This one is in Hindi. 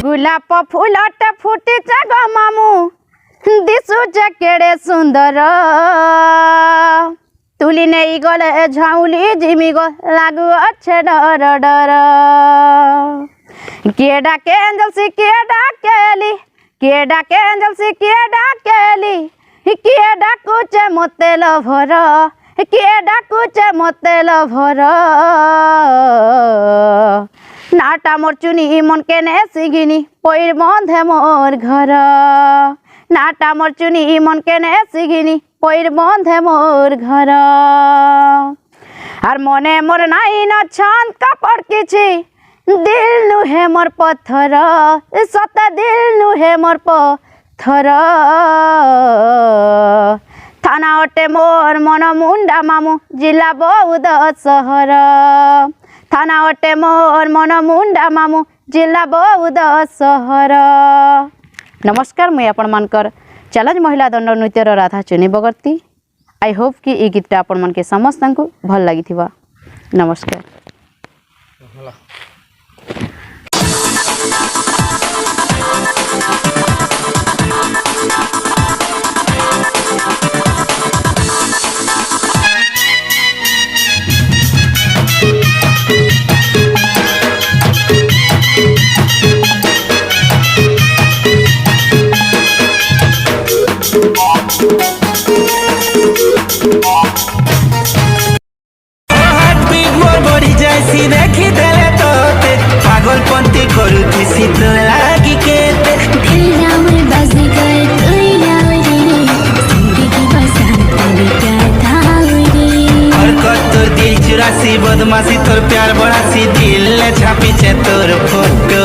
गुलाप फुलटे फुटिचे ग मामू दिसुचे केड़े सुंदर तुली नहीं गले झाउली जिमी गो लागू अच्छे डर डर के डाके एंजल सी के डाकेली के डाके एंजल सी के डाकेली के डाकुचे मते लभर के डाकुचे मते लभर नाटा मोर चुनी मन के ने सिगिनी पैर बंधे मोर घर नाटा मोर चुनी मन के ने सिगिनी पैर बंधे मोर घर आर मने मोर नाई न छान कापड़ किछि दिल नुहे मोर पत्थर सत दिल नुहे मोर पत्थर थाना अटे मोर मन मुंडा मामू जिला बौद्ध शहर थाना अटे मोर मन मुंडा मामू जिला बौद्ध शहर। नमस्कार मुई आपण मानकर चैलेंज महिला दंड नृत्यर राधा चुनी बगर्ती। आई होप कि ये गीतटा आपण मन के समस्त को भल लगी थिबा। नमस्कार। पागलपंती करू किसी तो लागी के दिल नाम बाजी कर कोई लावरी जिंदगी बसंत में क्या था रे हरकत तोर दिल चुरासी बदमाशी तोर प्यार बड़ासी दिल छापी छे तोर फोटो